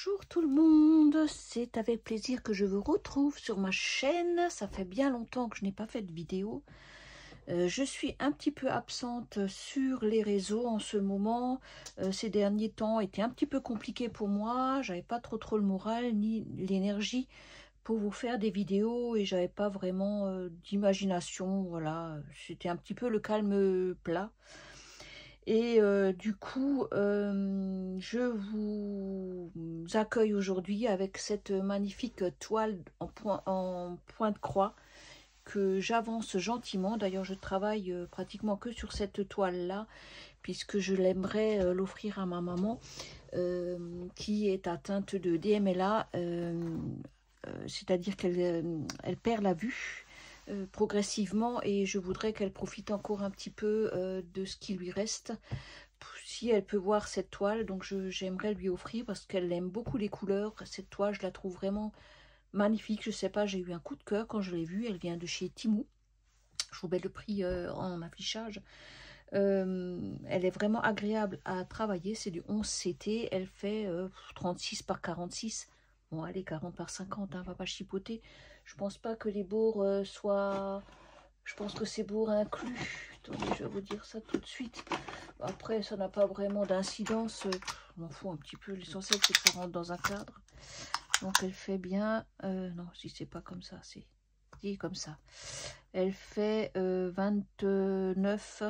Bonjour tout le monde, c'est avec plaisir que je vous retrouve sur ma chaîne. Ça fait bien longtemps que je n'ai pas fait de vidéo. Je suis un petit peu absente sur les réseaux en ce moment. Ces derniers temps étaient un petit peu compliqués pour moi. J'avais pas trop le moral ni l'énergie pour vous faire des vidéos et j'avais pas vraiment d'imagination. Voilà, c'était un petit peu le calme plat. Et du coup, je vous accueille aujourd'hui avec cette magnifique toile en point de croix que j'avance gentiment. D'ailleurs, je travaille pratiquement que sur cette toile-là, puisque je l'aimerais l'offrir à ma maman qui est atteinte de DMLA, c'est-à-dire qu'elle perd la vue progressivement et je voudrais qu'elle profite encore un petit peu de ce qui lui reste si elle peut voir cette toile. Donc j'aimerais lui offrir parce qu'elle aime beaucoup les couleurs. Cette toile, je la trouve vraiment magnifique. Je sais pas, j'ai eu un coup de cœur quand je l'ai vue. Elle vient de chez Temu. Je vous mets le prix en affichage. Elle est vraiment agréable à travailler. C'est du 11 CT. Elle fait 36 par 46. Bon, allez, 40 par 50, hein, va pas chipoter. Je pense pas que les bourres soient... Je pense que c'est bourre inclus. Attendez, je vais vous dire ça tout de suite. Après, ça n'a pas vraiment d'incidence. Je m'en fous un petit peu. L'essentiel, c'est que ça rentre dans un cadre. Donc, elle fait bien... non, si c'est pas comme ça, c'est comme ça. Elle fait 29...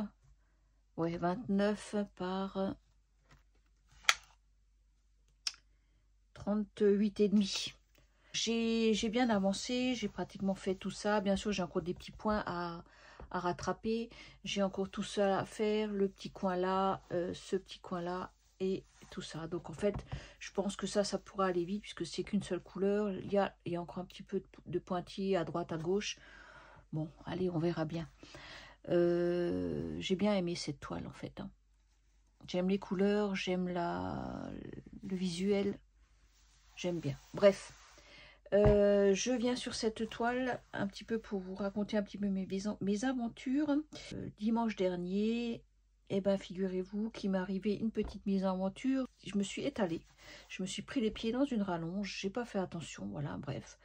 Ouais, 29 par 38,5. J'ai bien avancé, j'ai pratiquement fait tout ça. Bien sûr, j'ai encore des petits points à rattraper. J'ai encore tout ça à faire, le petit coin là, ce petit coin là et tout ça. Donc en fait, je pense que ça pourra aller vite puisque c'est qu'une seule couleur. Il y a encore un petit peu de pointillés à droite, à gauche. Bon, allez, on verra bien. J'ai bien aimé cette toile en fait. Hein. J'aime les couleurs, j'aime le visuel. J'aime bien. Bref. Je viens sur cette toile un petit peu pour vous raconter un petit peu mes aventures. Dimanche dernier, eh ben, figurez-vous qu'il m'est arrivé une petite mésaventure. Je me suis étalée, je me suis pris les pieds dans une rallonge, j'ai pas fait attention, voilà, bref.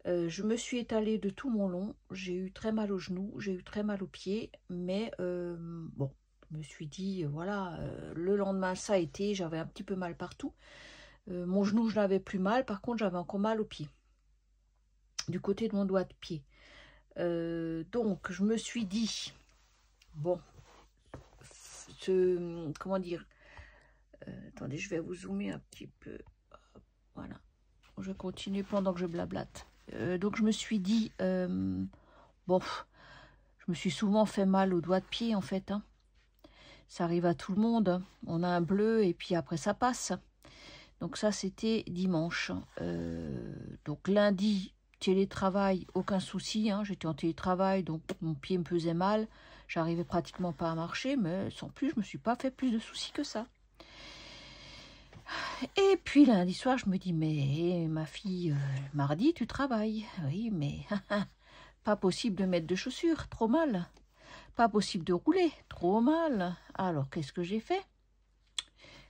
Je me suis étalée de tout mon long, j'ai eu très mal aux genoux, j'ai eu très mal aux pieds, mais bon, je me suis dit, voilà, le lendemain ça a été, j'avais un petit peu mal partout. Mon genou, je n'avais plus mal. Par contre, j'avais encore mal au pied. Du côté de mon doigt de pied. Donc, je me suis dit, bon, comment dire, attendez, je vais vous zoomer un petit peu. Voilà. Je continue pendant que je blablate. Donc, je me suis dit, bon, je me suis souvent fait mal au doigt de pied, en fait. Hein. Ça arrive à tout le monde. On a un bleu et puis après, ça passe. Donc ça, c'était dimanche. Donc lundi, télétravail, aucun souci. Hein, j'étais en télétravail, donc mon pied me faisait mal. J'arrivais pratiquement pas à marcher, mais sans plus, je me suis pas fait plus de soucis que ça. Et puis lundi soir, je me dis, mais ma fille, mardi, tu travailles. Oui, mais pas possible de mettre de chaussures, trop mal. Pas possible de rouler, trop mal. Alors, qu'est-ce que j'ai fait ?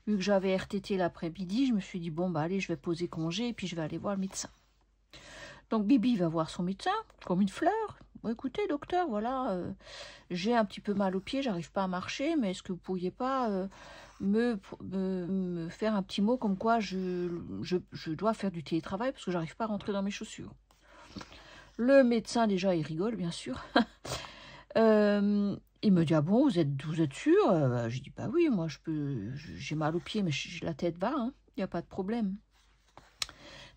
Vu que j'avais RTT l'après-midi, je me suis dit, bon, bah allez, je vais poser congé et puis je vais aller voir le médecin. Donc, Bibi va voir son médecin, comme une fleur. Bon, écoutez, docteur, voilà, j'ai un petit peu mal aux pieds, j'arrive pas à marcher, mais est-ce que vous pourriez pas me faire un petit mot comme quoi je dois faire du télétravail parce que j'arrive pas à rentrer dans mes chaussures. Le médecin, déjà, il rigole, bien sûr. Il me dit, ah bon, vous êtes sûr? Je dis, bah oui, moi, j'ai mal aux pieds, mais la tête va, hein, il n'y a pas de problème.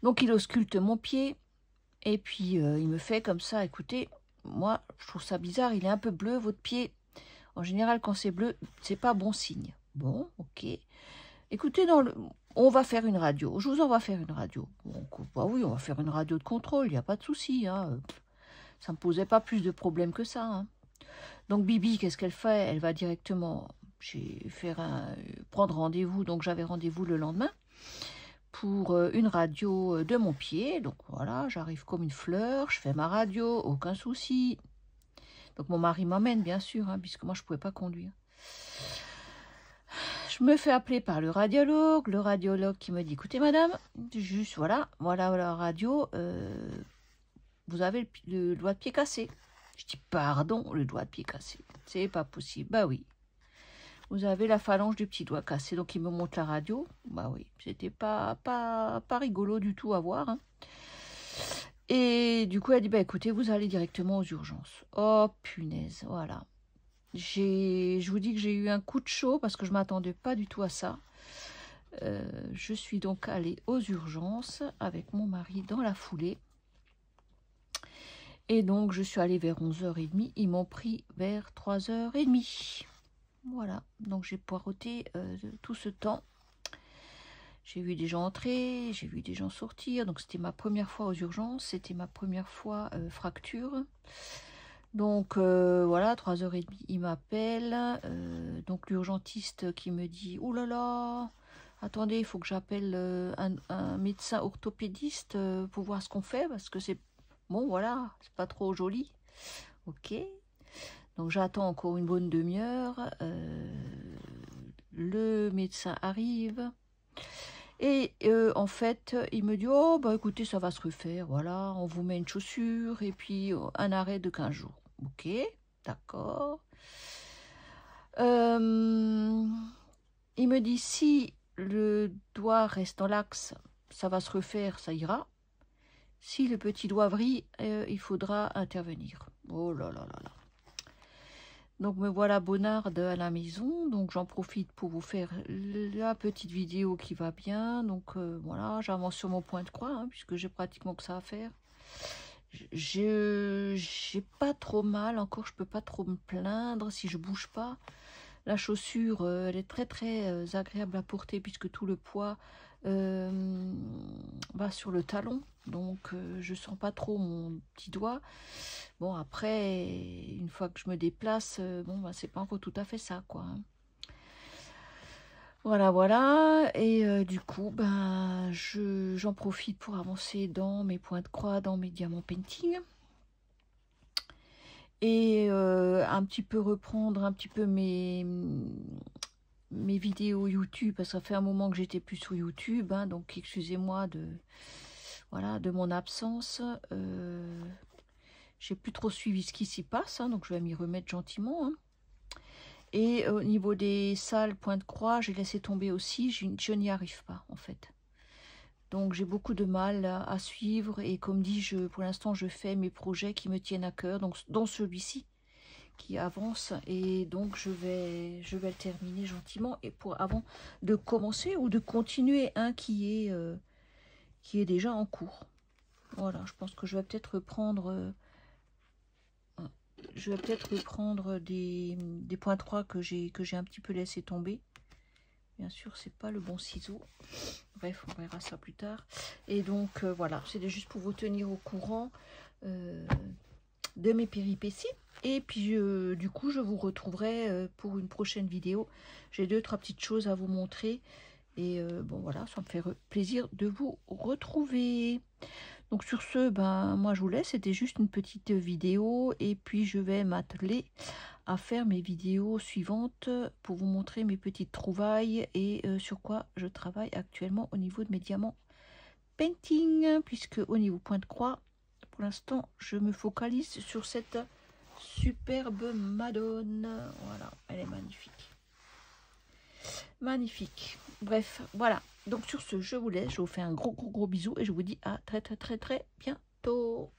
Donc, il ausculte mon pied, et puis il me fait comme ça, écoutez, moi, je trouve ça bizarre, il est un peu bleu, votre pied. En général, quand c'est bleu, c'est pas bon signe. Bon, ok. Écoutez, on va faire une radio, je vous en vais faire une radio. Donc, bah oui, on va faire une radio de contrôle, il n'y a pas de souci, hein. Ça ne me posait pas plus de problèmes que ça, hein. Donc Bibi, qu'est-ce qu'elle fait? Elle va directement prendre rendez-vous. Donc j'avais rendez-vous le lendemain pour une radio de mon pied. Donc voilà, j'arrive comme une fleur, je fais ma radio, aucun souci. Donc mon mari m'emmène bien sûr, hein, puisque moi je ne pouvais pas conduire. je me fais appeler par le radiologue qui me dit, écoutez madame, juste voilà la radio, vous avez le doigt de pied cassé. Je dis, pardon, le doigt de pied cassé, c'est pas possible. Bah oui, vous avez la phalange du petit doigt cassé. Donc il me montre la radio. Bah oui, c'était pas rigolo du tout à voir, hein. Et du coup, elle dit, bah écoutez, vous allez directement aux urgences. Oh punaise, voilà. Je vous dis que j'ai eu un coup de chaud parce que je ne m'attendais pas du tout à ça. Je suis donc allée aux urgences avec mon mari dans la foulée. Et donc, je suis allée vers 11h30. Ils m'ont pris vers 3h30. Voilà, donc j'ai poireauté tout ce temps. J'ai vu des gens entrer, j'ai vu des gens sortir. Donc c'était ma première fois aux urgences, c'était ma première fois fracture. Donc voilà, 3h30, il m'appelle. Donc l'urgentiste qui me dit, oh là là, attendez, il faut que j'appelle un médecin orthopédiste pour voir ce qu'on fait, parce que c'est, bon voilà, c'est pas trop joli. Ok, donc j'attends encore une bonne demi-heure. Le médecin arrive. Et en fait, il me dit, oh bah écoutez, ça va se refaire, voilà, on vous met une chaussure et puis un arrêt de 15 jours. Ok, d'accord. Il me dit, si le doigt reste dans l'axe, ça va se refaire, ça ira. Si le petit doigt vrille, il faudra intervenir. Oh là là là là. Donc me voilà bonarde à la maison, donc j'en profite pour vous faire la petite vidéo qui va bien. Donc voilà, j'avance sur mon point de croix, hein, puisque j'ai pratiquement que ça à faire. J'ai pas trop mal, encore je peux pas trop me plaindre si je bouge pas. La chaussure, elle est très agréable à porter puisque tout le poids va sur le talon. Donc je sens pas trop mon petit doigt. Bon après, une fois que je me déplace, bon bah, c'est pas encore tout à fait ça quoi, hein. Voilà. Et du coup, ben j'en profite pour avancer dans mes points de croix, dans mes diamants painting. Et un petit peu reprendre un petit peu mes vidéos YouTube, parce que ça fait un moment que j'étais plus sur YouTube, hein, donc excusez-moi de mon absence. J'ai plus trop suivi ce qui s'y passe, hein, donc je vais m'y remettre gentiment, hein. Et au niveau des salles point de croix, j'ai laissé tomber aussi, je n'y arrive pas en fait. Donc j'ai beaucoup de mal à suivre, et comme dit, pour l'instant je fais mes projets qui me tiennent à cœur, donc dont celui-ci qui avance, et donc je vais le terminer gentiment, et avant de commencer ou de continuer un qui est déjà en cours. Voilà, je pense que je vais peut-être reprendre des points 3 que j'ai un petit peu laissé tomber. Bien sûr, c'est pas le bon ciseau. Bref, on verra ça plus tard. Et donc, voilà, c'était juste pour vous tenir au courant de mes péripéties. Et puis, du coup, je vous retrouverai pour une prochaine vidéo. J'ai 2-3 petites choses à vous montrer. Et bon, voilà, ça me fait plaisir de vous retrouver. Donc, sur ce, ben, moi, je vous laisse. C'était juste une petite vidéo. Et puis, je vais m'atteler à faire mes vidéos suivantes pour vous montrer mes petites trouvailles et sur quoi je travaille actuellement au niveau de mes diamants painting, puisque au niveau point de croix, pour l'instant je me focalise sur cette superbe Madone. Voilà, elle est magnifique. Bref, voilà, donc sur ce je vous laisse, je vous fais un gros bisou et je vous dis à très bientôt.